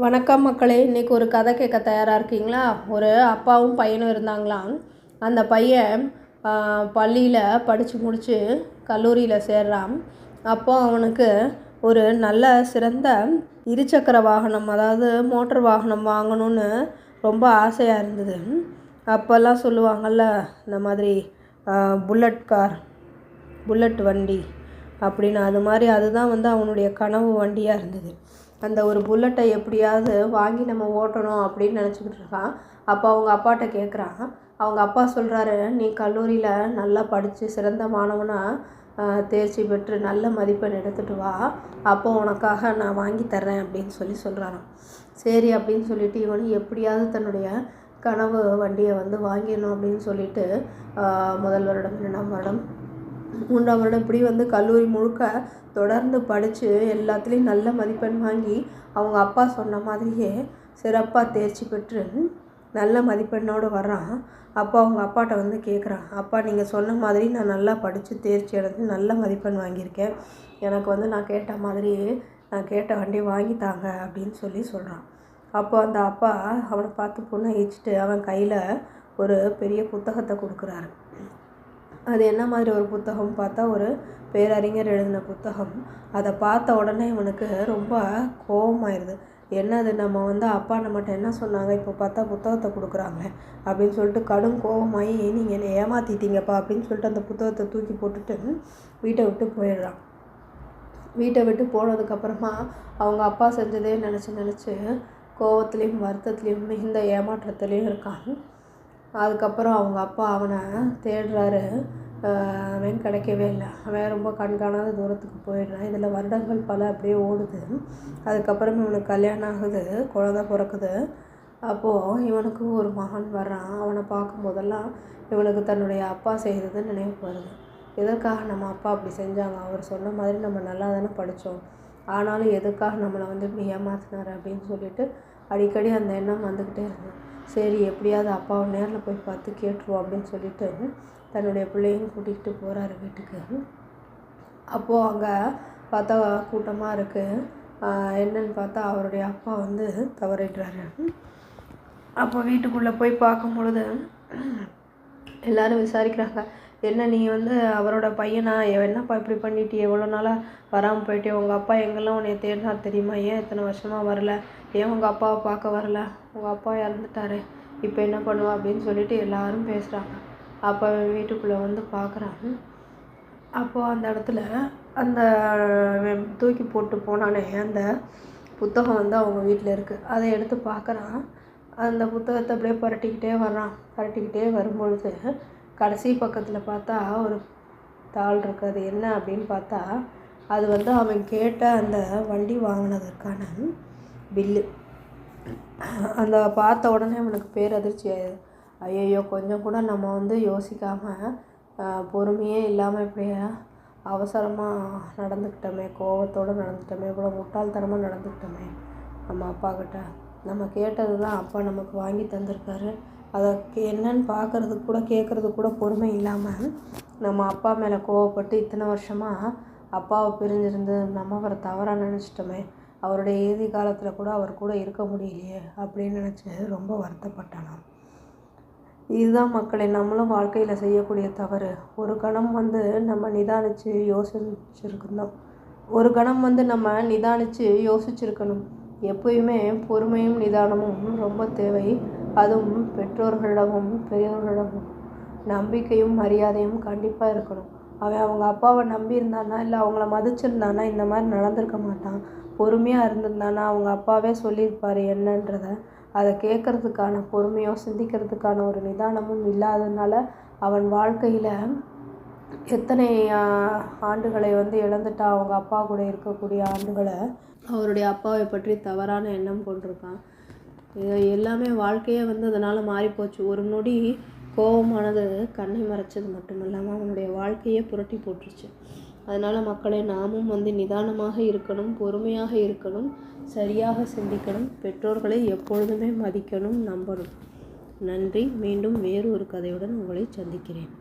வணக்கம் மக்களே. இன்றைக்கி ஒரு கதை கேட்க தயாராக இருக்கீங்களா? ஒரு அப்பாவும் பையனும் இருந்தாங்களாம். அந்த பையன் பள்ளியில் படித்து முடித்து கல்லூரியில் சேர்றான். அப்போ அவனுக்கு ஒரு நல்ல சிறந்த இருசக்கர வாகனம், அதாவது மோட்டர் வாகனம் வாங்கணும்னு ரொம்ப ஆசையாக இருந்தது. அப்போல்லாம் சொல்லுவாங்கள்ல, இந்த மாதிரி புல்லட் வண்டி அப்படின்னு. அது மாதிரி அதுதான் அவனுடைய கனவு வண்டியாக இருந்தது. அந்த ஒரு புல்லட்டை எப்படியாவது வாங்கி நம்ம ஓட்டணும் அப்படின்னு நினச்சிக்கிட்டு இருக்கான். அப்போ அவங்க அப்பாட்ட கேட்குறான். அவங்க அப்பா சொல்கிறாரு, நீ கல்லூரியில் நல்லா படித்து சிறந்த மாணவனாக தேர்ச்சி பெற்று நல்ல மதிப்பெண் எடுத்துகிட்டு வா, அப்போ உனக்காக நான் வாங்கி தர்றேன் அப்படின்னு சொல்கிறாராம். சரி அப்படின்னு சொல்லிட்டு இவனு எப்படியாவது தன்னுடைய கனவு வண்டியை வாங்கிடணும் அப்படின்னு சொல்லிட்டு முதல் வருடம், 2ஆம் வருடம், 3ஆம் வருடம் இப்படி கல்லூரி முழுக்க தொடர்ந்து படித்து எல்லாத்துலேயும் நல்ல மதிப்பெண் வாங்கி அவங்க அப்பா சொன்ன மாதிரியே சிறப்பாக தேர்ச்சி பெற்று நல்ல மதிப்பெண்ணோடு வர்றான். அப்போ அவங்க அப்பாட்ட கேட்குறான், அப்பா நீங்கள் சொன்ன மாதிரி நான் நல்லா படித்து தேர்ச்சி அடைஞ்சு நல்ல மதிப்பெண் வாங்கியிருக்கேன். எனக்கு நான் கேட்ட மாதிரியே நான் கேட்ட வண்டி வாங்கித்தாங்க அப்படின்னு சொல்கிறான். அப்போ அந்த அப்பா அவனை பார்த்து புன்னகைச்சிட்டு அவன் கையில் ஒரு பெரிய புத்தகத்தை கொடுக்குறாரு. அது என்ன மாதிரி ஒரு புத்தகம் பார்த்தா, ஒரு பேரறிஞர் எழுதின புத்தகம். அதை பார்த்த உடனே இவனுக்கு ரொம்ப கோபமாயிருது. என்னது, நம்ம அப்பா நம்மகிட்ட என்ன சொன்னாங்க, இப்போ பார்த்தா புத்தகத்தை கொடுக்குறாங்க அப்படின்னு சொல்லிட்டு கடும் கோபமாகி, நீங்கள் என்னை ஏமாற்றிட்டீங்கப்பா அப்படின்னு சொல்லிட்டு அந்த புத்தகத்தை தூக்கி போட்டுட்டு வீட்டை விட்டு போயிடுறான். வீட்டை விட்டு போனதுக்கப்புறமா அவங்க அப்பா செஞ்சதே நினச்சி கோபத்துலேயும் வருத்தத்துலேயும் மிகுந்த ஏமாற்றத்துலேயும் இருக்கான். அதுக்கப்புறம் அவங்க அப்பா அவனை தேடுறாரு. அவன் கிடைக்கவே இல்லை. அவன் ரொம்ப கண்காணாத தூரத்துக்கு போயிடுறான். இதில் வருடங்கள் பல அப்படியே ஓடுது. அதுக்கப்புறம் இவனுக்கு கல்யாணம் ஆகுது, குழந்தை பிறக்குது. அப்போது இவனுக்கு ஒரு மகன் வர்றான். அவனை பார்க்கும்போதெல்லாம் இவனுக்கு தன்னுடைய அப்பா செய்கிறது நினைவு வருது. எதற்காக நம்ம அப்பா அப்படி செஞ்சாங்க, அவர் சொன்ன மாதிரி நம்ம நல்லா தானே படித்தோம், ஆனாலும் எதுக்காக நம்மளை இப்படி ஏமாத்தினார் அப்படின்னு சொல்லிட்டு அடிக்கடி அந்த எண்ணம் வந்துக்கிட்டே இருந்தது. சரி, எப்படியாவது அப்பாவை நேரில் போய் பார்த்து கேட்டுருவோம் அப்படின்னு சொல்லிட்டு தன்னுடைய பிள்ளையும் கூட்டிகிட்டு போகிறாரு வீட்டுக்கு. அப்போது அங்கே பார்த்தா கூட்டமாக இருக்குது. என்னன்னு பார்த்தா அவருடைய அப்பா தவறிடுறாரு. அப்போ வீட்டுக்குள்ளே போய் பார்க்கும் பொழுது எல்லோரும் விசாரிக்கிறாங்க, என்ன நீ அவரோட பையனா, என்னப்பா இப்படி பண்ணிட்டு எவ்வளோ நாளாக வராமல் போயிட்டே, உங்கள் அப்பா எங்கெல்லாம் உன்னை தேடினார் தெரியுமா, ஏன் இத்தனை வருஷமாக வரல, ஏன் உங்கள் அப்பாவை பார்க்க வரல, உங்கள் அப்பா இறந்துட்டாரு, இப்போ என்ன பண்ணுவா அப்படின்னு சொல்லிட்டு எல்லாரும் பேசுகிறாங்க. அப்போ வீட்டுக்குள்ளே பார்க்குறாங்க. அப்போது அந்த இடத்துல அந்த தூக்கி போட்டு போனானே அந்த புத்தகம் அவங்க வீட்டில் இருக்குது. அதை எடுத்து பார்க்குறான். அந்த புத்தகத்தை அப்படியே புரட்டிக்கிட்டே வர்றான். புரட்டிக்கிட்டே வரும்பொழுது கடைசி பக்கத்தில் பார்த்தா ஒரு தாள் இருக்குது. அது என்ன அப்படின்னு பார்த்தா, அது அவன் கேட்ட அந்த வண்டி வாங்கினதற்கான பில்லு. அந்த பார்த்த உடனே அவனுக்கு பேரதிர்ச்சி ஆயிடுது. ஐயோ, கொஞ்சம் கூட நம்ம யோசிக்காமல் பொறுமையே இல்லாமல் இப்படியே அவசரமாக நடந்துக்கிட்டோமே, கோபத்தோடு நடந்துக்கிட்டோமே, இவ்வளோ முட்டாள்தனமாக நடந்துக்கிட்டோமே. நம்ம அப்பாக்கிட்ட நம்ம கேட்டது தான் அப்பா நமக்கு வாங்கி தந்திருக்காரு. அதை என்னன்னு பார்க்குறதுக்கு கூட கேட்குறதுக்கு கூட பொறுமை இல்லாமல் நம்ம அப்பா மேலே கோவப்பட்டு இத்தனை வருஷமாக அப்பாவை பிரிஞ்சிருந்து நம்ம அவரை தவறாக நினச்சிட்டோமே, அவருடைய இறுதி காலத்தில் கூட அவர் கூட இருக்க முடியலையே அப்படின்னு நினச்சி ரொம்ப வருத்தப்பட்டானாம். இதுதான் மக்களே, நம்மளும் வாழ்க்கையில் செய்யக்கூடிய தவறு. ஒரு கணம் நம்ம நிதானித்து யோசிச்சிருக்கணும். ஒரு கணம் நம்ம நிதானித்து யோசிச்சிருக்கணும். எப்பயுமே பொறுமையும் நிதானமும் ரொம்ப தேவை. அதுவும் பெற்றோர்களிடமும் பெரியவர்களிடமும் நம்பிக்கையும் மரியாதையும் கண்டிப்பாக இருக்கணும். அவன் அவங்க அப்பாவை நம்பியிருந்தானா, இல்லை அவங்கள மதிச்சிருந்தானா இந்த மாதிரி நடந்திருக்க மாட்டான். பொறுமையாக இருந்திருந்தானா அவங்க அப்பாவே சொல்லியிருப்பார் என்னன்றதை. அதை கேட்குறதுக்கான பொறுமையோ சிந்திக்கிறதுக்கான ஒரு நிதானமும் இல்லாததுனால அவன் வாழ்க்கையில் எத்தனை ஆண்டுகளை இழந்துட்டான். அவங்க அப்பா கூட இருக்கக்கூடிய ஆண்டுகளை அவருடைய அப்பாவை பற்றி தவறான எண்ணம் கொண்டிருக்கான். இது எல்லாமே வாழ்க்கையே அதனால் மாறிப்போச்சு. ஒரு நொடி கோபமானது கண்ணை மறைச்சது மட்டும் இல்லாமல் அவனுடைய வாழ்க்கையே புரட்டி போட்டுருச்சு. அதனால் மக்களை நாமும் நிதானமாக இருக்கணும், பொறுமையாக இருக்கணும், சரியாக சிந்திக்கணும், பெற்றோர்களை எப்பொழுதுமே மதிக்கணும், நம்பணும். நன்றி. மீண்டும் வேறு ஒரு கதையுடன் உங்களை சந்திக்கிறேன்.